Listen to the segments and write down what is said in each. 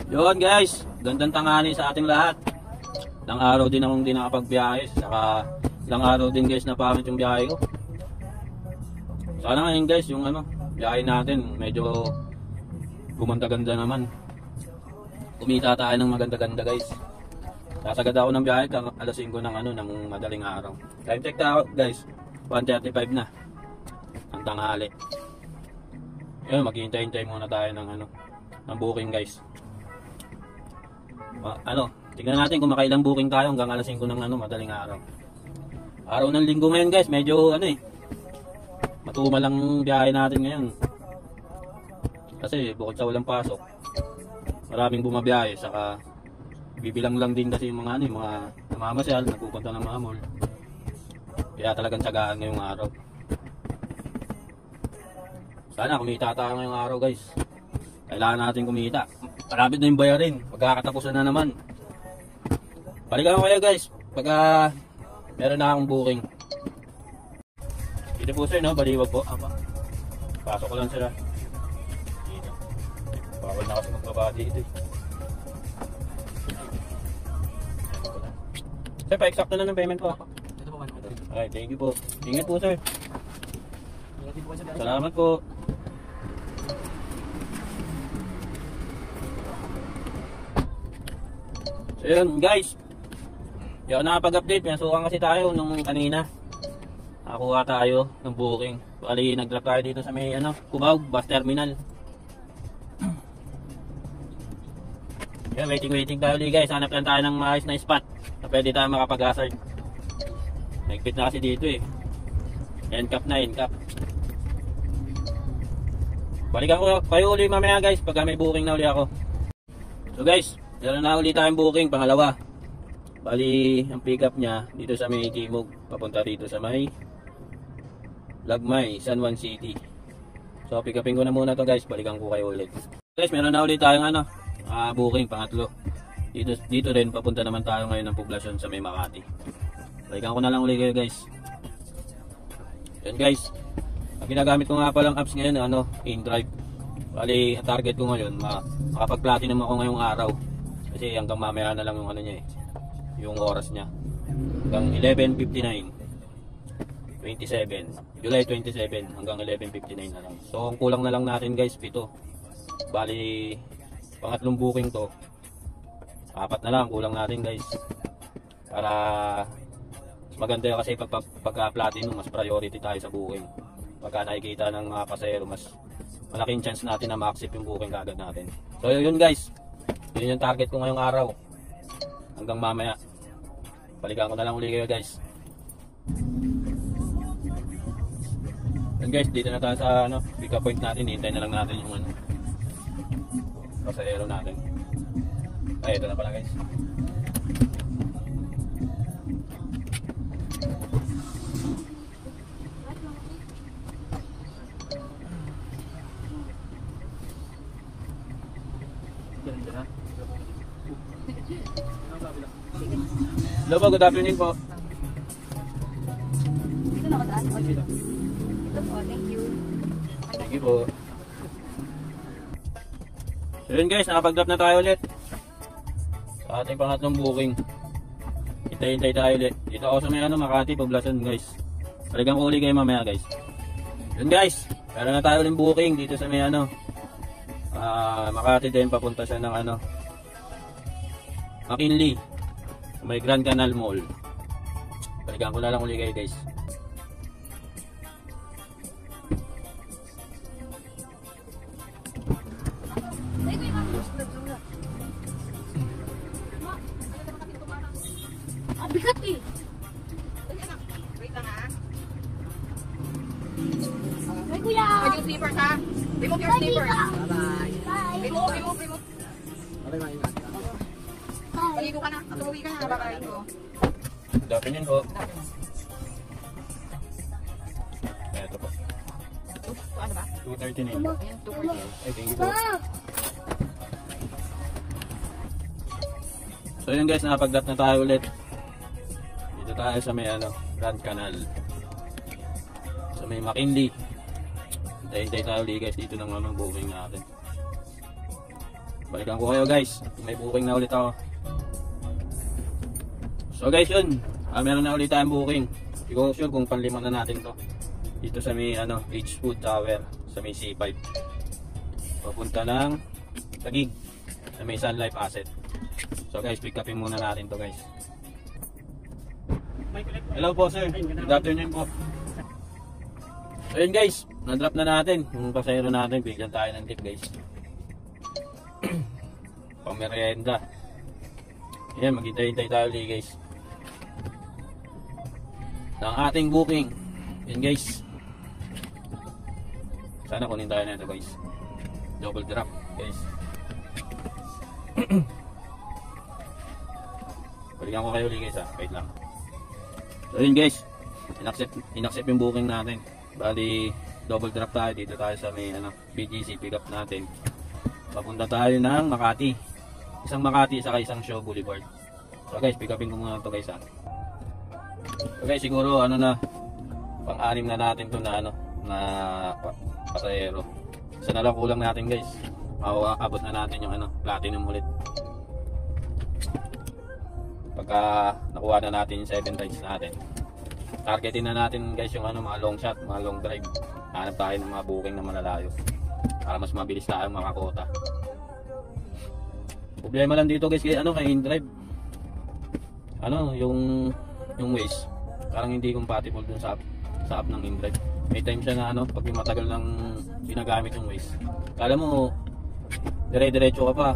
Yun guys, gandang tanghali sa ating lahat. Ilang araw din akong di nakapagbiyahe, saka ilang araw din guys na pangit yung biyahe ko. Sana ngayon guys, yung biyahe natin medyo gumanda-ganda naman. Kumita tayo ng maganda-ganda guys. Sasagad ako ng biyahe kang alas 5 ng madaling araw. Time check tayo guys, 1:35 na ang tanghali. Yun, maghihintay-hintay muna tayo ng booking guys. Tingnan natin kung makailang booking tayo hanggang alas 5 ng madaling araw. Araw ng linggo ngayon guys, medyo matumal lang biyahe natin ngayon. Kasi bukod sa walang pasok, maraming bumabiyahe, saka bibilang lang din kasi yung mga namamasyal, nagpupunta ng mga mall. Kaya talagang tsagaan ngayong araw. Sana kumita tayo ngayong araw guys. Kailangan natin kumita. Marami na yung bayarin, magkakatapusan na naman. Balikan ko kayo guys pagka meron na akong booking. Dito po sir, baliwag po. Pasok ko lang sila dito. Bawal na kasi magbabadi dito. Sir, pa-exact na ng payment po ako. Okay, thank you po. Ingat po sir. Salamat po. So yun guys, di ako nakapag-update, pinasukan kasi tayo nung kanina. Nakakuha tayo ng booking. Bali nag-drop tayo dito sa may Cubao bus terminal. Yan, waiting tayo ulit guys. Hanap lang tayo ng maayos na spot na pwede tayo makapag-hazard. Nagpit na kasi dito End-cap na, end-cap. Balikan ko kayo ulit mamaya guys pagka may booking na ulit ako. So guys, meron na ulit tayong booking, pangalawa. Bali, ang pick up niya dito sa may Timog, papunta dito sa may Lagmay, San Juan City. So pick upin ko na muna to guys, balikan ko kayo ulit. Guys, meron na ulit tayong booking, pangatlo. Dito rin, papunta naman tayo ngayon ng poblasyon sa may Makati. Balikan ko na lang ulit kayo guys. Yan guys, ang ginagamit ko nga palang apps ngayon, InDrive. Bali, ang target ko ngayon, makapag-platinum ako ngayong araw. Kasi hanggang mamaya na lang yung yung oras niya. Hanggang 11:59. 27. July 27 hanggang 11:59 na lang. So, ang kulang na lang natin guys, 7. Bali, pangatlong booking to. 4 na lang kulang natin guys. Para maganda kasi pagka-platinum, mas priority tayo sa booking. Pagka nakikita ng mga pasahero, mas malaking chance natin na ma-accept yung booking kagad natin. So yun guys, yun yung target ko ngayong araw. Hanggang mamaya. Balikan ko na lang uli kayo guys. Yun guys, dito na tayo sa pick up point natin. Hintay na lang natin yung pasahero natin. Ay, ito na pala guys. Hello po, good afternoon po. Dito na ako daan. Ito po, thank you. Thank you po. So yun guys, nakapag-drop na tayo ulit sa ating pangatlong booking. Hintay tayo ulit. Dito ako sa may Makati, poblasyon guys. Balikan ko ulit kayo mamaya guys. Yun guys, meron na tayo ulit booking dito sa may Makati din, papunta siya ng McKinley, may Grand Canal Mall. Balikan ko na lang ulit kayo guys. Bigat eh. Wait lang ha. Ay kuya. Pag yung slippers ha. Remove your slippers. Bye-bye. Bye. Remove. Paligo ka na. At umuwi ka na. Baka ito. Good afternoon po. Ito po. Ano ba? 239. Ayan, 240. Ay, thank you po. So yun guys, nakapag-drop na tayo ulit. Dito tayo sa may Grand Canal. Sa may McKinley. Hintay tayo ulit guys dito ng booking natin. Balikan ko kayo guys. May booking na ulit ako. So guys yun. Meron na ulit tayong booking. Hindi ko sure kung panlima na natin to. Dito sa may Beach Food Tower. Sa may C5. Papunta ng Taguig. Sa may Sun Life Asset. So guys, pick upin muna natin to guys. Hello po sir. Good afternoon po. So yun guys. Na-drop na natin. Yung pasahero natin. Bigyan tayo ng tip guys. Pamerienda. Ayan, maghintay-hintay tayo ulit guys ng ating booking. Yan guys. Sana kunin tayo na ito guys. Double drop guys. Balikan ko kayo ulit guys ha. Wait lang. So yun guys. Inaccept yung booking natin. Bali double drop tayo. Dito tayo sa may BGC pick up natin. Papunta tayo ng Makati. Isang Makati saka isang Shaw Boulevard. So guys, pick upin ko muna ito guys ha. So guys, siguro pang-anim na natin to na pasahero. Isa na lang kulang natin guys. Abot na natin yung platinum ulit. Pagka nakuha na natin yung 7 rides natin. Targetin na natin guys yung mga long shot, mga long drive. Hanap tayo ng mga booking na malalayo. Para mas mabilis tayo makakota. Problema lang dito guys kay InDrive. Yung Waze. Parang hindi compatible dun sa app ng InDrive. May time siya na pag matagal nang ginagamit yung Waze. Kala mo dire-diretso ka pa.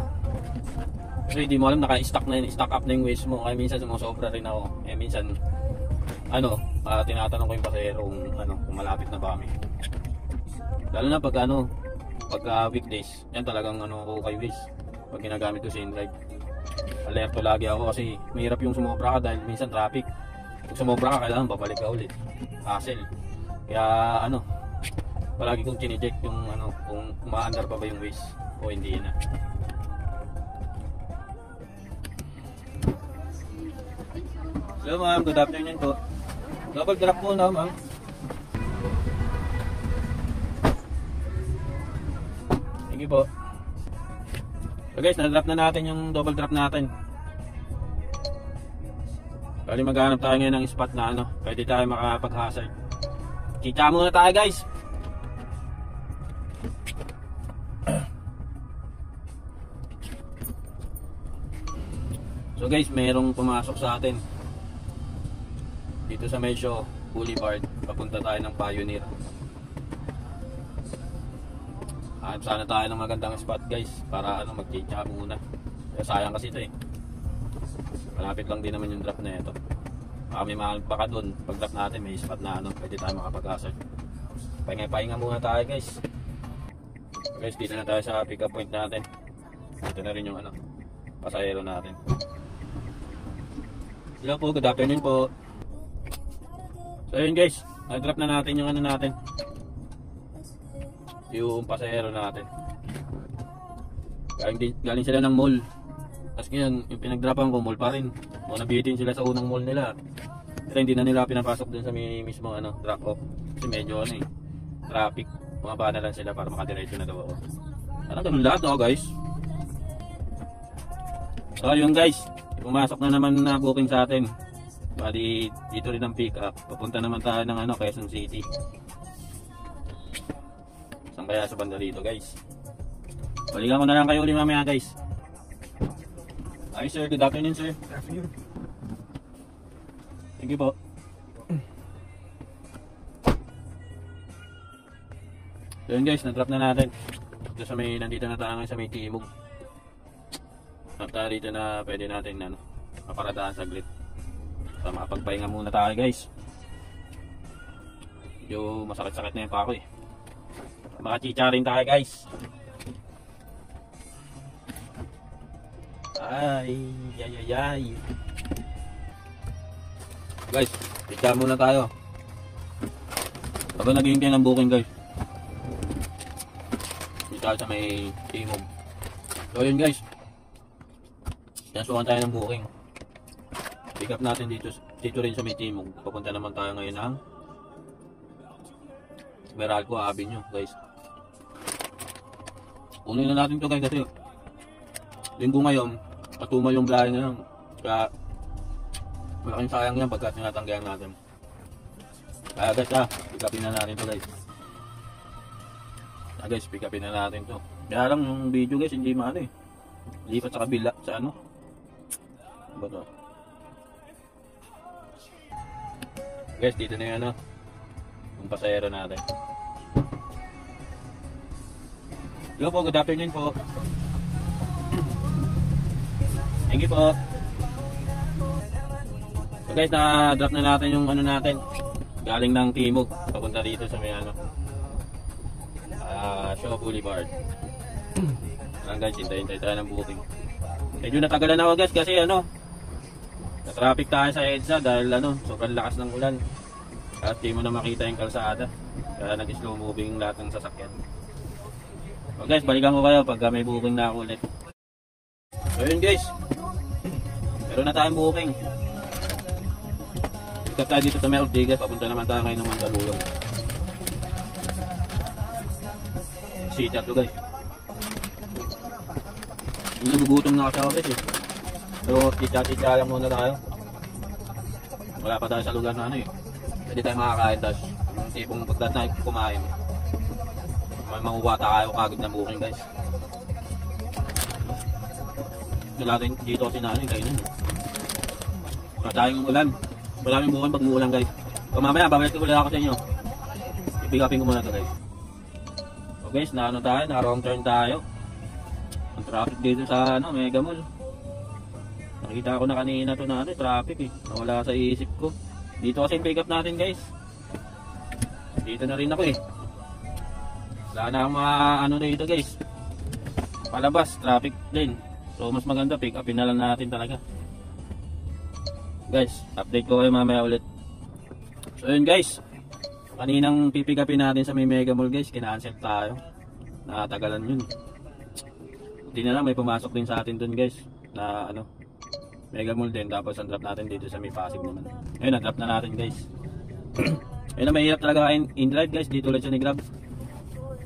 Pero hindi mo alam naka-stack up na yung Waze mo. Kaya minsan sumusobra rin ako. Minsan tinatanong ko yung pasahero kung malapit na ba kami. Lalo na pagka weekdays, yan talagang ako kay Waze. Pag ginagamit ko sa InDrive, alerto lagi ako kasi mahirap yung sumobra ka dahil minsan traffic. Pag sumobra ka, kailangan babalik ka ulit. Hassle. Kaya palagi kong chinecheck yung kung umaandar pa ba yung Waze o hindi na. Hello ma'am, good afternoon po. Double drop po na ma'am. Sige po. So guys, na-drop na natin yung double drop natin. Bali maghanap tayo ngayon ng spot na pwede tayo makapag-hazard. Kita muna tayo guys. So guys, mayroong pumasok sa atin dito sa Shaw Boulevard. Papunta tayo ng Pioneer. Hanap sana tayo ng magandang spot guys para mag-change muna. Kaya sayang kasi ito malapit lang din naman yung drop na ito. May mahal pa ka dun. Pag drop natin may spot na pwede tayo makapag-hazard. Pahinga muna tayo guys. Guys, dito na tayo sa pick up point natin. Dito na rin yung pasahero natin. Hello po, good afternoon po. So yun guys, na-drop na natin yung natin. Yung pasahero natin. Galing sila ng mall. Tapos ngayon, yung pinag-dropan ko mall pa rin. Nabitin sila sa unang mall nila. Pero hindi na nila pinapasok dun sa mismo drop off. Kasi medyo traffic. Bumaba na lang sila para makadiretso na daw ako. Ganun lahat guys. So yun guys, pumasok na naman na booking sa atin. Bali dito rin ang pick up. Papunta naman tayo ng Quezon City. Saan kaya sa banda dito guys? Balikan ko na lang kayo ulit mamaya guys. Hi sir, good afternoon sir. Good afternoon. Thank you po. So yun guys, na-drop na natin. Nandito na tayo sa may Timog. At dito na pwede natin maparadaan saglit. So makapagpahinga muna tayo guys. Medyo masakit-sakit na yung pa ako Makachicha rin tayo guys. Ay. Guys, chicha muna tayo. Habang naghihintay ng booking guys. Dito sa may Timog. So yun guys. Nasukan tayo ng booking. Pick up natin dito rin sa may Timog. Papunta naman tayo ngayon ng Meralco Avenue guys. Kunin na natin to guys kasi linggo ngayon, patumal yung biyahe na lang. Kaya, malaking sayang yan pagka tinatanggayan natin. Kaya guys pick upin na natin to guys. Guys, pick upin na natin to. Kaya lang yung video guys, hindi maano eh. Lipat sa kabila, sa ano. Ano ba to? Guys, dito na yung ano, yung pasahero natin. Hello po, good afternoon po. Thank you po. So guys, na-drop na natin yung ano natin. Galing ng Timog, papunta dito sa may ano, Shaw Boulevard. Ayan guys, hintay-hintay tayo ng booking. Medyo natagalan ako guys kasi ano, na-traffic tayo sa EDSA dahil ano, sobrang lakas ng ulan. At di mo na makita yung kalsada. Kaya nag-slow moving lahat ng sasakyan. So guys, balikan ko kayo pagka may booking na ako ulit. So yun guys, meron na tayong booking. Ikat tayo dito sa may Ortigas, papunta naman tayo ngayon ng Mandaluyong. Sita to guys. Nagugutom na kasi ako guys eh. So titya lang muna tayo. Wala pa tayo sa lugar na ano eh. Pwede tayo makakain, tapos yung tipong pagkat na kumain, may makukuha tayo kagad na booking guys. Wala din dito kasi na ano yung kainin. Wala tayong ulan. Maraming booking pag muulan guys. So mamaya babalik ko ulit ako sa inyo. I-pick upin ko muna ito guys. So guys, na ano tayo, na wrong turn tayo. Ang traffic dito sa ano, Mega Mall. Nakita ko na kanina to na ano, traffic eh. Nawala sa isip ko. Dito kasi yung pick up natin guys. Dito na rin ako eh. Wala na akong mga ano dito guys. Palabas, traffic din. So mas maganda, pick upin na lang natin talaga. Guys, update ko kayo mamaya ulit. So yun guys, kaninang pipick upin natin sa may Mega Mall guys, kina-cancel tayo. Nakatagalan yun. Hindi na lang, may pumasok din sa atin dun guys. Na ano, Mega Mall din, tapos ang drop natin dito sa may Pasig naman. Ayun, na-drop na natin guys. Ayun na, mahirap talaga in-drive guys, dito ulit siya ni Grab.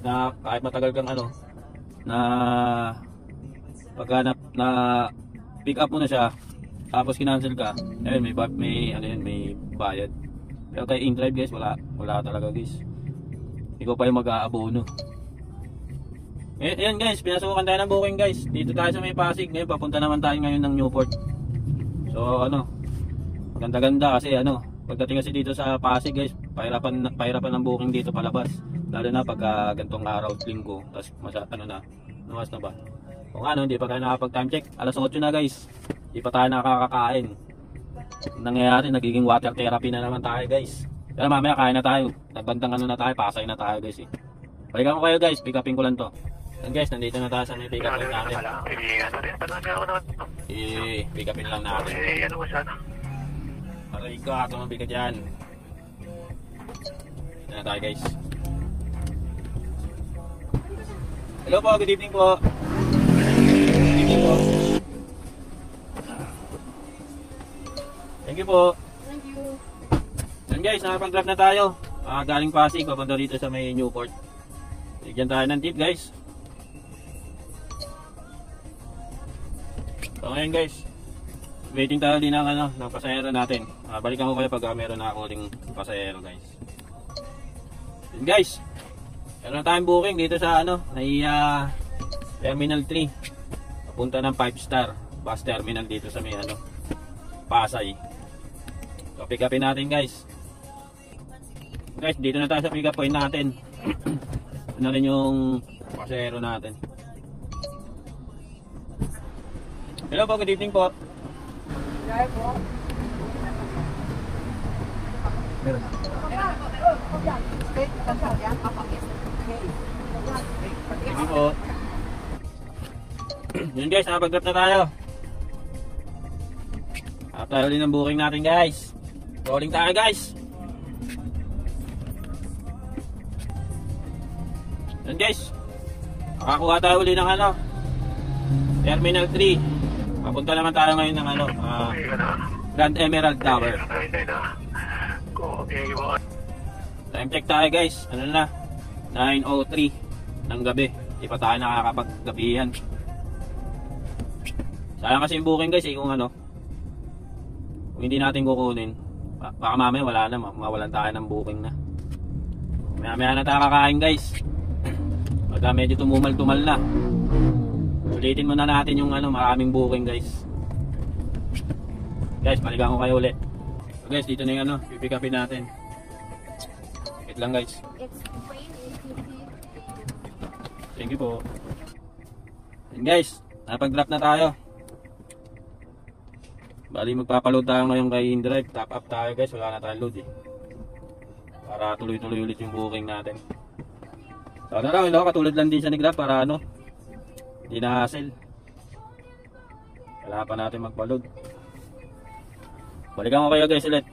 Na kahit matagal kang ano, na pagka na pick up mo na siya, tapos kinancel ka, ayun, may bayad. Pero kay in-drive guys, wala talaga guys. Ikaw pa yung mag-aabono. Ayun guys, pinasukan tayo ng booking guys. Dito tayo sa may Pasig, ngayon papunta naman tayo ngayon ng Newport. So ano, maganda-ganda kasi ano, pagdating kasi dito sa Pasig guys, pahirapan ng booking dito palabas. Lalo na pag gantong araw, linggo, tapos ano na, nuwas na ba? Kung ano, hindi pa tayo nakapag-time check, alas 8 na guys, hindi pa tayo nakakakain. Nangyayari, nagiging water therapy na naman tayo guys. Pero mamaya kain na tayo, nagbandang ano na tayo, pasay na tayo guys eh. Balikan ko kayo guys, pick upin ko lang to. And guys, nandito na tayo sa may pick upin natin. I-pick upin lang natin. Ano ba sana? Aray ka, tumabi ka dyan. Dito na tayo guys. Hello po, good evening po. Good evening po. Thank you po. Thank you. And guys, nakapag-drop na tayo. Galing Pasig, papunta dito sa may Newport. Bigyan tayo ng tip guys. So ngayon guys, waiting tayo din ng ano, ng pasahero natin. Balikan ko kayo pag meron na ako ding pasahero guys. And guys, meron na tayong booking dito sa ano, Terminal 3. Papunta ng 5-star bus terminal dito sa may ano, Pasay. So pick upin natin guys. Guys, dito na tayo sa pick up point natin. Ano rin yung pasahero natin. Hello po, good evening po. Sige po. Yun guys, nakapag-drop na tayo. Tayo ulit ng booking natin guys. Rolling tayo guys. Yun guys, nakakuha tayo ulit ng ano, Terminal 3. Papunta naman tayo ngayon ng ano, Grand Emerald Tower. Time check tayo guys, ano na, 9:03 ng gabi. Di pa tayo nakakapaggabihan. Sayang kasi yung booking guys kung ano, kung hindi natin kukunin, baka mamaya wala na, mawalan tayo ng booking na. Maya na tayo kakain guys. Pagka medyo tumumal-tumal na, ulitin muna natin yung ano, maraming booking guys. Guys, balikan ko kayo ulit. So guys, dito na yung ano, pipick upin natin. Wait lang guys. It's raining. Thank you po. And guys, napag-drop na tayo. Bali magpapaload tayo ngayon kay InDrive. Top up tayo guys, wala na tayong load eh. Para tuloy-tuloy ulit yung booking natin. So na lang, katulad lang din sa ni-grab para ano, hindi na hassle. Kailangan pa natin magpa-load. Balikan ko kayo guys ulit.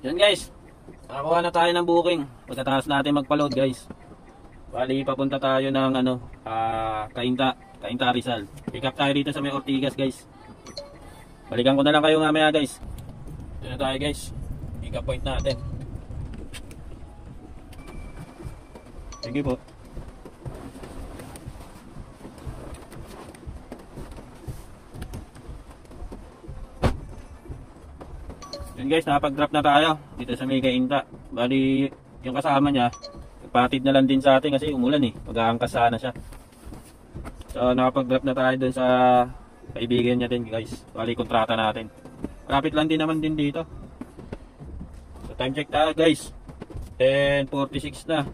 Yan guys, nakakuha na tayo ng booking. Pagkatapos natin magpa-load guys. Bali papunta tayo ng ano, Cainta Rizal. Pick up tayo dito sa may Ortigas guys. Balikan ko na lang kayo mamaya guys. Dito na tayo guys. Pick up point natin. Thank you po. Yun guys, nakapag-drop na tayo dito sa may Cainta. Bali yung kasama niya, patid na lang din sa atin kasi umulan eh. Mag-aangkas sana siya. So nakapag-drop na tayo dun sa kaibigan niya din guys. Bali kontrata natin. Rapid lang din naman din dito. So time check tayo guys. 10:46 na.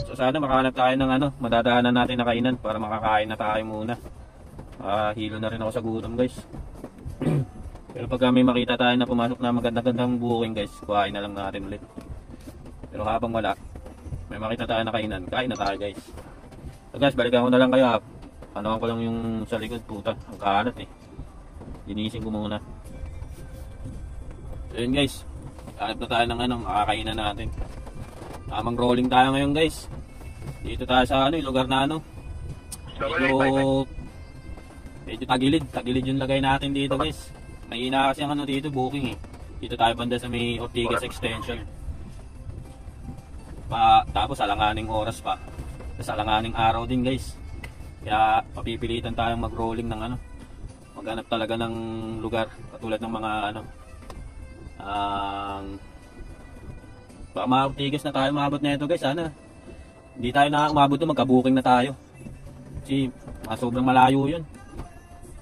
So sana makahanap tayo ng ano, madadaanan natin na kainan para makakain na tayo muna. Hilo na rin ako sa gutom guys. Pero pag may makita tayo na pumasok na magandang booking guys, kuhain na lang natin ulit. Pero habang wala, may makita tayo na kainan, kain na tayo guys. So guys, balikan ko na lang kayo. Ano ko lang yung sa likod, puta, ang kalat eh. Linisin ko muna. So yun guys, hanap na tayo ng ano, makakainan natin. Tamang rolling tayo ngayon guys. Dito tayo sa ano, yung lugar na ano, medyo tagilid yung lagay natin dito guys. Mahina kasi ang ano dito, booking eh. Dito tayo banda sa may Ortigas Extension. Tapos alanganing oras pa. Tapos alanganing araw din guys. Kaya papipilitan tayong mag-rolling ng ano. Maghanap talaga ng lugar. Katulad ng mga ano. Baka ma-Ortigas na tayo maabot na ito guys. Sana hindi tayo umabot doon, magka-booking na tayo. Kasi sobrang malayo yun.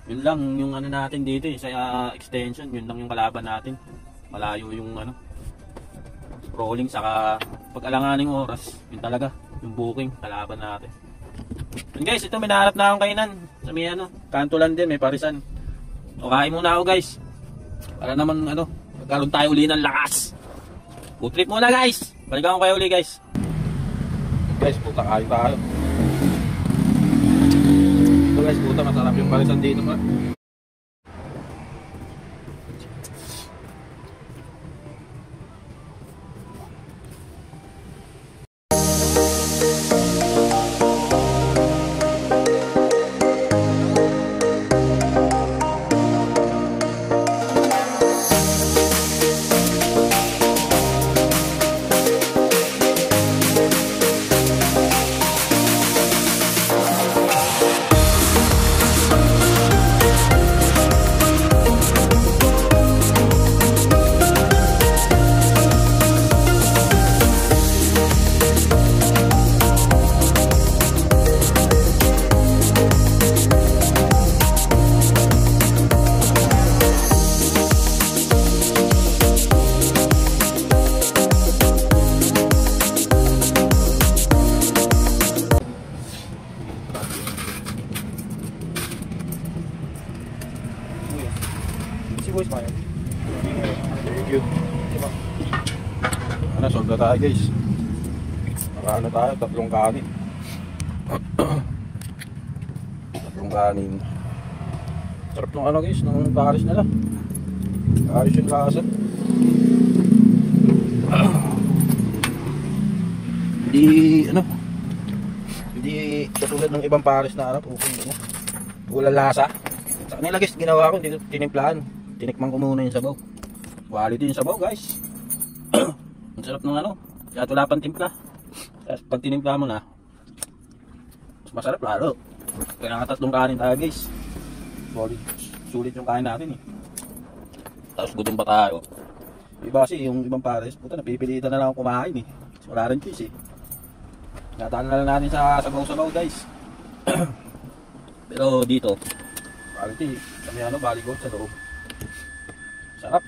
Yun lang yung ano natin dito eh, sa extension, yun lang yung kalaban natin. Malayo yung ano, scrolling, saka pag alanganing oras, yun talaga, yung booking, kalaban natin. And guys, ito may nahanap na akong kainan. Sa may ano, kanto lang din, may parisan. So kain muna ako guys. Para naman ano, magkaroon tayo uli ng lakas. Food trip muna guys. Balikan ko kayo uli guys. Guys, puta kain tayo. Ito guys, puta masarap yung parisan dito pa. Thank you. Ano, solve na tayo guys. Nakaano tayo, 3 kanin. 3 kanin. Sarap nung ano guys, nung karis nila. Karis yung lasa. Hindi, ano, hindi katulad ng ibang paris na ano, walang lasa. Sa kanila guys, ginawa ko, hindi ko tinimplahan. Tinikman ko muna yung sabaw. Quality yung sabaw guys. Ang sarap ng ano, kaya wala pang timpla. Tapos pag tinimpla mo na, mas masarap lalo. Kaya nga 3 kanin tayo guys. Sulit yung kain natin eh. Tapos gutom pa tayo. Iba kasi yung ibang pares, puta napipilitan na lang kumain eh. Wala rin cheese eh. Nataan na lang natin sa sabaw-sabaw guys. Pero dito, quality, kami Baligold sa loob. Sarap.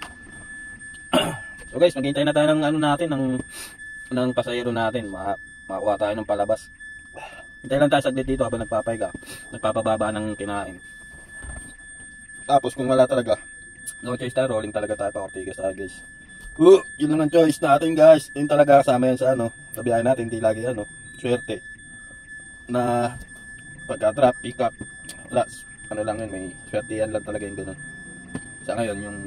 So guys, maghintay na tayo ng ano natin, ng pasahero natin. Makakuha tayo ng palabas. Hintay lang tayo saglit dito habang nagpapahiga. Nagpapababa ng kinain. Tapos kung wala talaga, no choice tayo, rolling talaga tayo pa Ortigas tayo guys. Yun lang ang choice natin guys. Yun talaga kasama yan sa sabihan natin, hindi lagi swerte. Na pagka-trap, pick up, plus, lang yun, may swerte yan lang talaga yung ganun. Sa ngayon, yung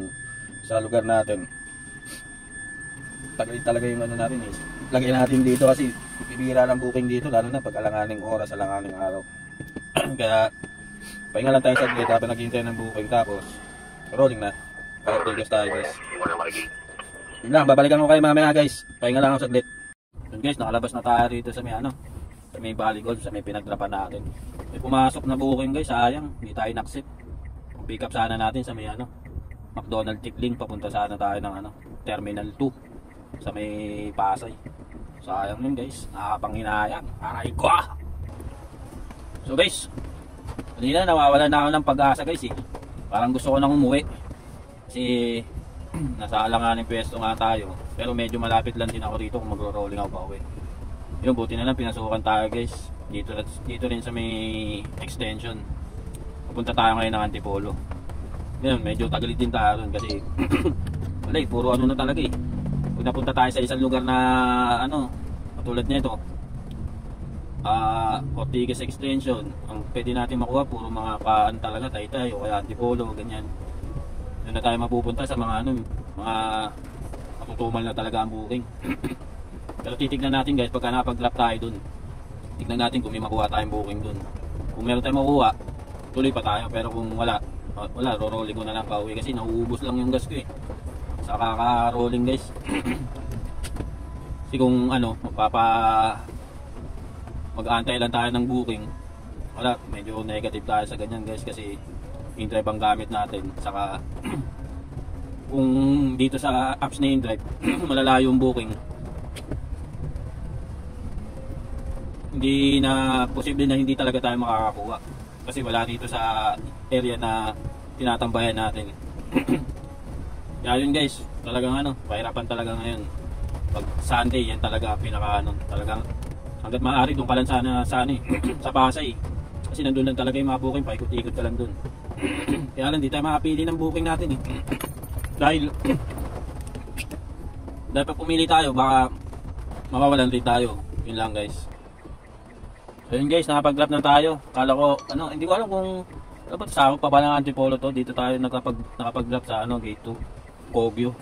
sa lugar natin, talaga yung natin eh. Lagay natin dito kasi bibira ng booking dito, lalo na pag alanganing oras, alanganing araw. Kaya, pahinga lang tayo saglit habang naghihintay ng booking, tapos rolling na. Ortigas tayo guys. Yun lang, babalikan ko kayo mamaya guys. Pahinga lang ako saglit. Yun guys, nakalabas na tayo rito sa may sa may Baligold, sa may pinagdrapan natin. May pumasok na booking guys, sayang, hindi tayo naksip. Pick up sana natin sa may McDonald Tikling, papunta sana tayo ng Terminal 2 sa may Pasay. Sayang yun guys, nakakapanghinayang. Aray ko ah! So guys, kanina nawawalan na ako ng pag-asa guys eh. Parang gusto ko nang umuwi. Kasi nasa alanganing pwesto nga tayo. Pero medyo malapit lang din ako rito kung magro-rolling ako pa uwi. Yun, buti na lang pinasukan tayo guys. Dito rin sa may extension. Pupunta tayo ngayon ng Antipolo. Yun, medyo tagalit din tayo dun kasi wala eh, puro na talaga eh. Pag napunta tayo sa isang lugar na katulad nito, Ortigas extension, ang pwede natin makuha puro mga paan talaga, Taytay o kaya Antipolo, ganyan. Doon na tayo mapupunta sa mga mga matutumal na talaga ang booking. Pero titignan natin guys, pagka napag-drop tayo dun, tignan natin kung may makuha tayong booking dun. Kung meron tayong makuha, tuloy pa tayo. Pero kung wala, rolling ko na lang pauwi kasi nauubos lang yung gas ko eh sa kaka-rolling guys. Kasi kung mag-aantay lang tayo ng booking, wala, medyo negative tayo sa ganyan guys kasi in-drive ang gamit natin. Saka kung dito sa apps na in-drive malalayo yung booking, hindi na posible na hindi talaga tayo makakakuha kasi wala dito sa area na tinatambayan natin. Kaya yun guys, talagang pahirapan talaga ngayon. Pag Sunday, yan talaga pinaka talagang hanggat maaari doon ka lang sana sa Pasay. Kasi nandun lang talaga yung mga booking, paikot-ikot ka lang dun. Kaya lang, di tayo makapili ng booking natin eh. Dahil pag pumili tayo, baka mawawalan rin tayo. Yun lang guys. So yun guys, nakapag-drop na tayo. Kala ko, hindi ko alam kung dapat sa pa ba ng Antipolo to. Dito tayo nakapag-drop sa gate 2, Kogyo.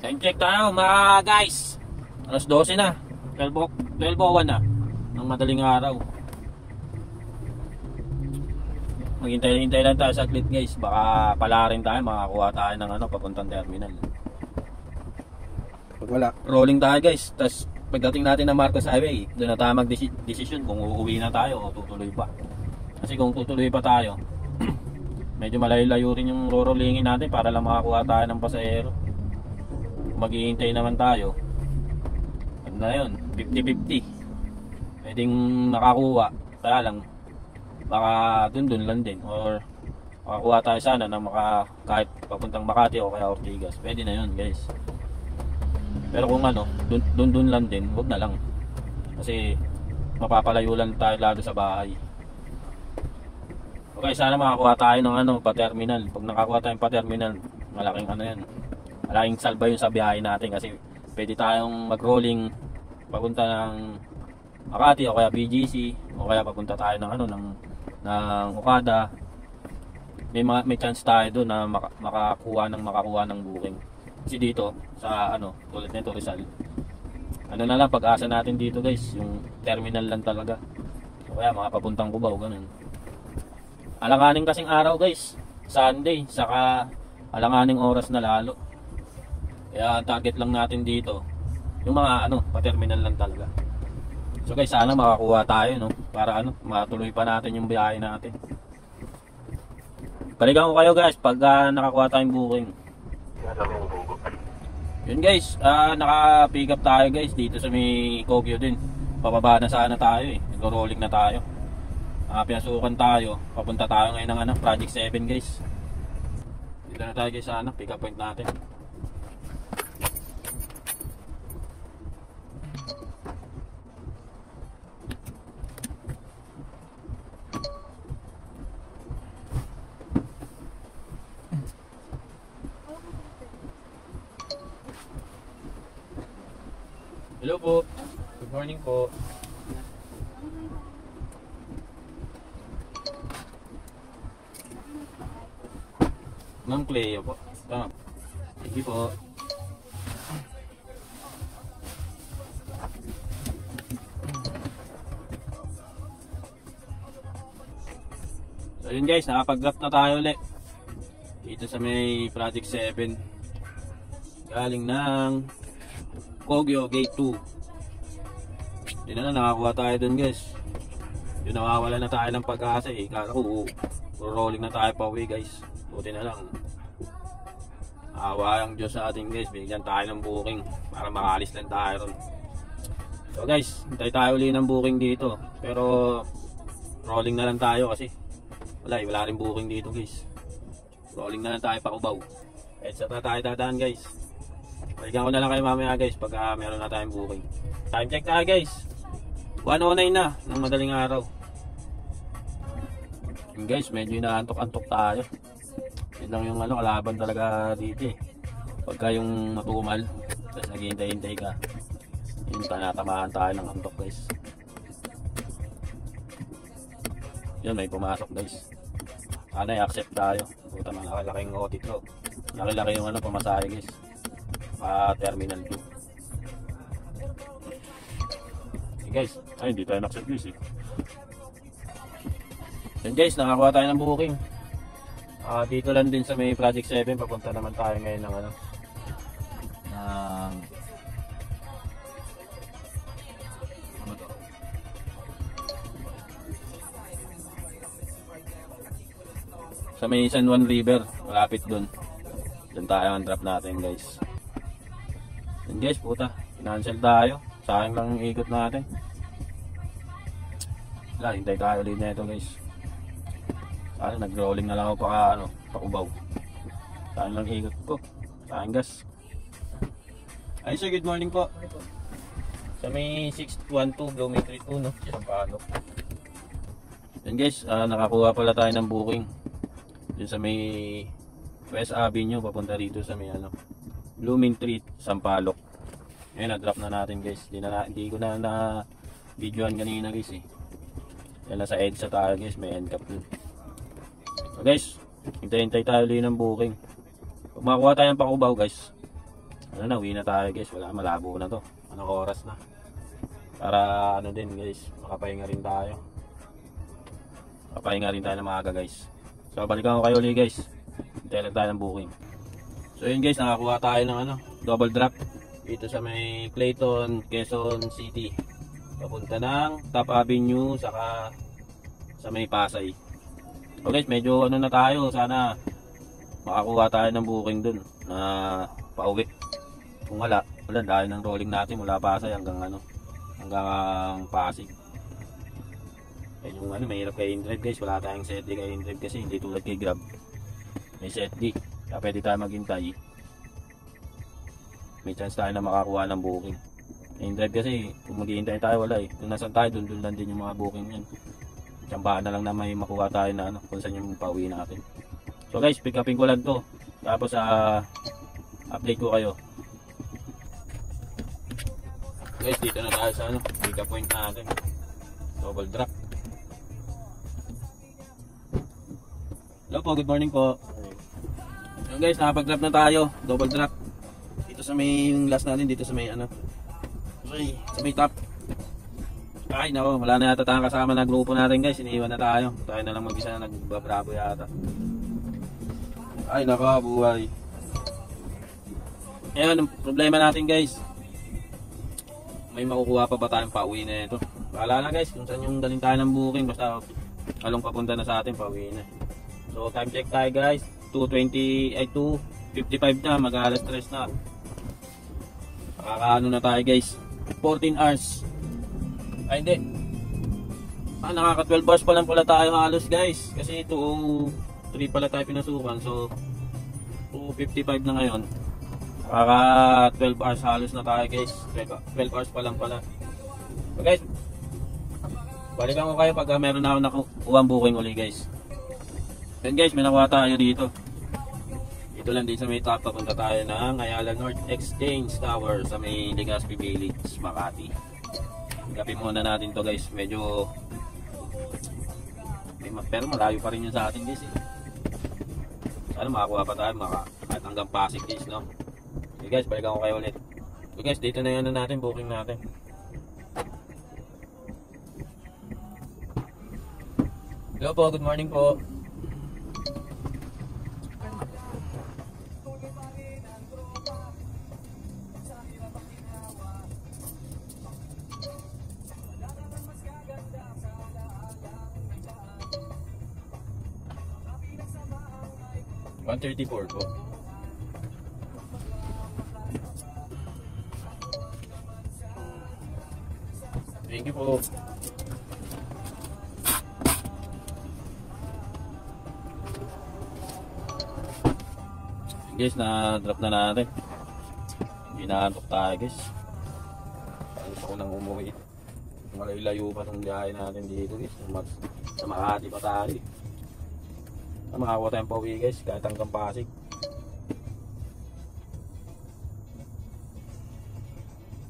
Time check tayo mga guys. Alas 12 na. 12:01 na ng madaling araw. Maghintay lang tayo saglit guys. Baka pala rin tayo, makakuha tayo ng papuntang terminal. Pag wala, rolling tayo guys. Tapos pagdating natin ng Marcos Highway, doon na tayo mag-decision kung uuwi na tayo o tutuloy pa. Kasi kung tutuloy pa tayo, medyo malayo-layo rin yung rorolingin natin para lang makakuha tayo ng pasahero. Maghihintay naman tayo, ano na yun, 50-50 pwedeng makakuha, kaya lang baka dun lang din, or makakuha tayo sana na kahit papuntang Makati o kaya Ortigas, pwede na yun guys. Pero kung dun lang din, huwag na lang kasi mapapalayo lang tayo lalo sa bahay. Okay, sana makakuha tayo ng pa-terminal. Pag nakakuha tayong pa-terminal, malaking yan, malaking salba yun sa biyahe natin kasi pwede tayong mag-rolling papunta ng Makati o kaya BGC o kaya papunta tayo ng Okada. May chance tayo doon na makakuha ng booking. Kasi dito sa tulad nito Rizal, na lang pag-asa natin dito guys, yung terminal lang talaga. O kaya mga papuntang Cubao, ganun. Alanganing kasing araw guys, Sunday, saka alanganing oras na lalo. Kaya target lang natin dito yung mga pa-terminal lang talaga. So guys, sana makakuha tayo para matuloy pa natin yung biyahe natin. Balikan ko kayo guys pag nakakuha tayong booking. Yun guys, naka-pick up tayo guys dito sa may Kogyo din. Pababa na sana tayo eh. Nag-rolling na tayo. Pinasukan tayo. Papunta tayo ngayon ng Project 7 guys. Dito na tayo guys sa pick up point natin. Hello po. Good morning po. Ma'am Cleo po. Tama. Sige po. So yun guys, nakapag-draft na tayo ulit. Dito sa may Project 7. Galing ng Kogyo Gate 2. Hindi na nakakuha tayo dun guys. Yun, nawawala na tayo ng pag-asa eh. Kala ko rolling na tayo pa uwi guys. Buti na lang. Awa ang Diyos sa atin guys. Binigyan tayo ng booking para makaalis lang tayo ron. So guys, hintay tayo uli ng booking dito. Pero rolling na lang tayo kasi wala rin booking dito guys. Rolling na lang tayo pa Cubao. Heads up na tayo dadaan guys. Balikan ko na lang kayo mamaya guys pag meron na tayong booking. Time check tayo guys. 1:09 na ng madaling araw. Yun guys, medyo inaantok-antok tayo. Yun lang yung kalaban talaga dito eh. Pagka yung matumal, tapos naghihintay-hintay ka, yun, tanatamaan tayo ng antok guys. Yun, may pumasok guys. Sana i-accept tayo. Puta, malaki-laking otit ko. Laki-laki yung pamasahe guys. Terminal 2. Okay guys, ay hindi tayo na-accept guys eh. Yun guys, nakakuha tayo ng booking. Dito lang din sa may Project 7, papunta naman tayo ngayon ng sa may San Juan River, malapit dun. Dun tayo ang drop natin guys. Yun guys, puta, cancel tayo. Sayang lang yung ikot natin. Wala, hintay tayo ulit na ito guys. Sayang, nag-rolling na lang ako pa Cubao. Sayang lang ikot ko. Sayang gas. Ay sir, good morning po. Sa may 612 Blooming Street 2 no? Sampalo. Yun guys, nakakuha pala tayo ng booking. Yun sa may West Avenue, papunta dito sa may Blooming Street, Sampaloc. Ngayon, na-drop na natin guys. Hindi ko na videoan kanina guys eh. Yan na sa EDSA tayo guys, may end cap dun. So guys, hintay-hintay tayo ulit ng booking. Pag makakuha tayo ng Cubao guys, uwi na tayo guys. Wala, malabo na to. Anong oras na? Para din guys, makapahinga rin tayo. Makapahinga rin tayo ng maaga guys. So balikan ko kayo ulit guys. Hintay lang tayo ng booking. So yun guys, nakakuha tayo ng double drop dito sa may Clayton, Quezon City. Papunta ng Top Avenue saka sa may Pasay. So guys, medyo na tayo. Sana makakuha tayo ng booking dun na pauwi. Kung wala dahil ng rolling natin mula Pasay hanggang hanggang Pasig. Yan yung mahirap kay InDrive guys. Wala tayong set D kay InDrive kasi hindi tulad kay Grab. May set D. Kaya pwede tayo maghintay. May chance tayo na makakuha ng booking. InDrive kasi kung maghihintay tayo wala eh. Kung nasan tayo dun lang din yung mga booking yan. Tsambahan na lang na may makuha tayo na kung saan yung pauwi natin. So guys, pick upin ko lang to. Tapos update ko kayo. Guys, dito na tayo sa pick up point natin. Double drop. Hello po, good morning po. So guys, nakapag-drop na tayo. Double drop. Dito sa may yung last natin, dito sa may okay, sa may top. Ay nako, wala na yata tayong kasama na grupo natin guys. Iniiwan na tayo. Tayo na lang mag-isa na nagbabravo yata. Ay nako, buhay. Ayan, ang problema natin guys. May makukuha pa ba tayong pauwi na ito? Bahala na guys kung saan yung daling tayo ng booking. Basta along papunta na sa atin, pauwi na. So time check tayo guys. 2:20 ay 2:55 na, mag-alas 3 na. Nakakaano na tayo guys. 14 hours. Ay hindi. Nakaka 12 hours pa lang pala tayo halos guys. Kasi 2:03 pala tayo pinasukan. So 2:55 na ngayon. Nakaka 12 hours halos na tayo guys. 12 hours pa lang pala. So guys, balikan ko kayo pag meron na ako nakuha booking uli guys. Then guys, may nakuha tayo dito. Dito lang din sa may top, papunta tayo ng Ayala North Exchange Tower sa may Legazpi Village, Makati. Gapin muna natin to guys. Medyo pero malayo pa rin yun sa atin guys eh. Sana makakuha pa tayo kahit hanggang Pasig guys, no? Okay guys, balikan ko kayo ulit. Okay guys, dito na yun natin, booking natin. Hello po, good morning po. $134 po. Thank you po. Guys, na-drop na natin. Hindi na-drop tayo guys. Gusto ko nang umuwi. Malayo pa ng biyahe natin dito guys. Sa Makati pa tayo. Makakuha tayong pauwi guys, kahit hanggang Pasig.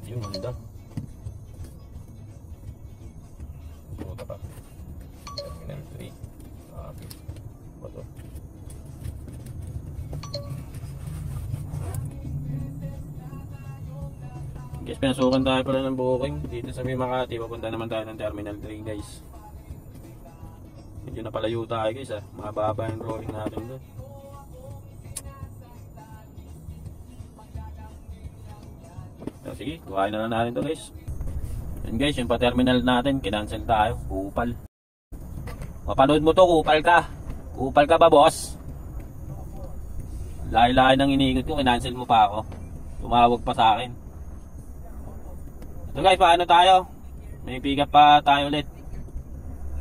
Yung ganda. Suota pa. Terminal 3. Okay. Bato. Guys, pinasukan tayo pala ng booking dito sa may Makati. Papunta naman tayo ng Terminal 3 guys. Medyo napalayo tayo guys ah. Mababa yung rolling natin doon. So, sige, kuhain na natin to guys. Yan guys, yung pa-terminal natin, kinancel tayo. Kupal. Mapanood mo to, kupal ka. Kupal ka ba boss? Lahi-lahi nang iniikot ko, kinancel mo pa ako. Tumawag pa sa akin. So guys, paano tayo? May pick up pa tayo ulit.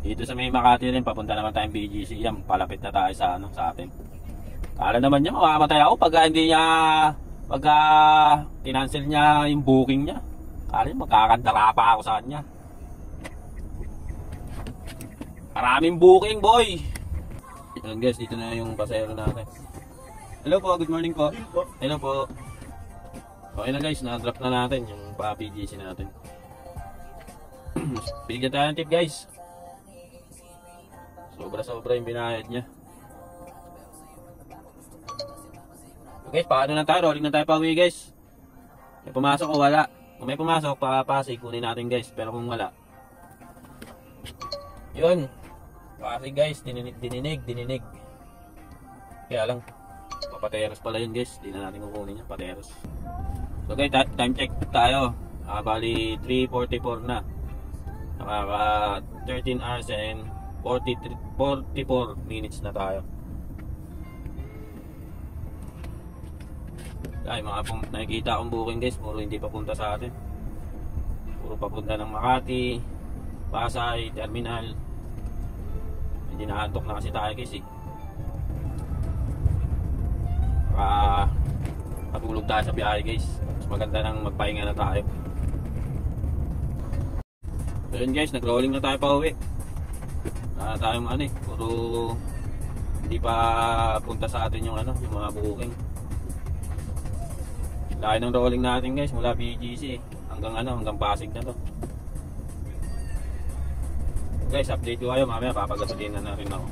Dito sa may Makati rin, papunta naman tayong BGC. Yan, palapit na tayo sa atin. Kala naman niya, mamamatay ako pagka hindi niya, pagka kinancel niya yung booking niya. Kala niya, magkakandara pa ako sa kanya. Maraming booking boy. Yan guys, dito na yung pasayro natin. Hello po, good morning po. Hello po. Okay na guys, na-drop na natin yung pa-BGC natin. Bigyan tayo ng tip guys. Sobra-sobra yung binayad niya. Okay, paano na tayo? Rolling na tayo pa uwi guys. May pumasok o wala? Kung may pumasok, Pasig, kunin natin guys. Pero kung wala, yun, Pasig guys, dininig. Kaya lang, papateros pala yun guys. Di na natin kukunin yan, pateros. So guys, time check tayo. Bali 3:44 na. Nakaka 13 hours and 44 minutes na tayo. Ay, mga nakikita akong booking guys, puro hindi papunta sa atin. Puro papunta ng Makati, Pasay, Terminal. Hindi naantok na kasi tayo guys eh. Patulog tayo sa biyahe guys. Mas maganda nang magpahinga na tayo. So yun guys, nag-rolling na tayo pa uwi. Tayong puro hindi pa punta sa atin yung yung mga booking. Lahat ng rolling natin guys mula BGC hanggang Pasig na to. Guys, update ko kayo mamaya, papagasolina na rin ako.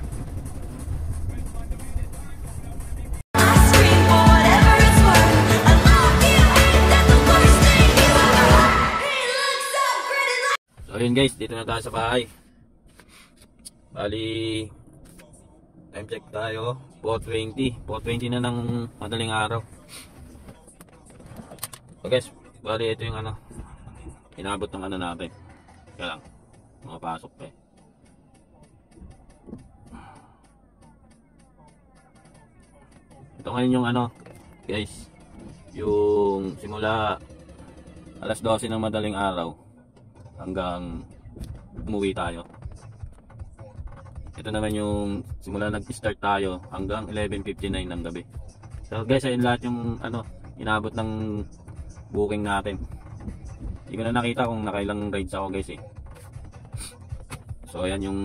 So yun guys, dito na tayo sa bahay. Bali, time check tayo, 4:20 na ng madaling araw. So guys, bali ito yung inabot ng natin. Kaya lang, mapasok pa eh. Ito ngayon yung ano, guys, yung simula alas 12 ng madaling araw hanggang umuwi tayo. Ito naman yung simula nag-start tayo hanggang 11:59 ng gabi. So guys, ayun lahat yung ano, inabot ng booking natin. Hindi ko na nakita kung nakailang rides ako guys eh. So ayan yung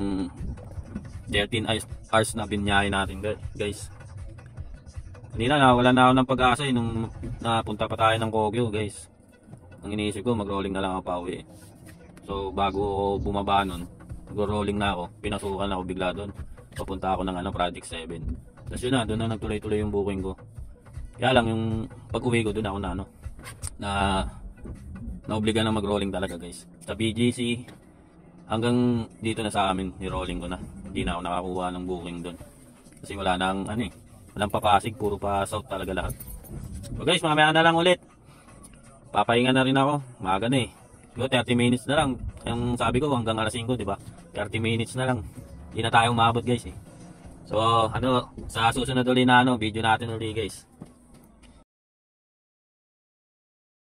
13 hours na binyahe natin guys. Kanina wala na ako ng pag-asa eh, nung napunta pa tayo ng Kogyo guys. Ang iniisip ko mag-rolling na lang ako pa uwi. So bago ako bumaba nun, mag-rolling na ako, pinasukan ako bigla doon. Papunta ako ng ano, Project 7. Tapos yun na, doon na nagtuloy-tuloy yung booking ko. Kaya lang yung pag-uwi ko doon ako na ano, na naobliga na mag-rolling talaga guys. Sa BGC hanggang dito na sa amin, ni-rolling ko na. Hindi na ako nakakuha ng booking doon. Kasi wala nang ano eh, walang papasig, puro pa south talaga lahat. So guys, mamaya na lang ulit. Papahinga na rin ako, maaga na eh. Siguro 30 minutes na lang. Yung sabi ko hanggang alas 5, di ba? 30 minutes na lang. Hindi na tayo umabot guys eh. So ano, sa susunod ulit na ano, video natin ulit guys.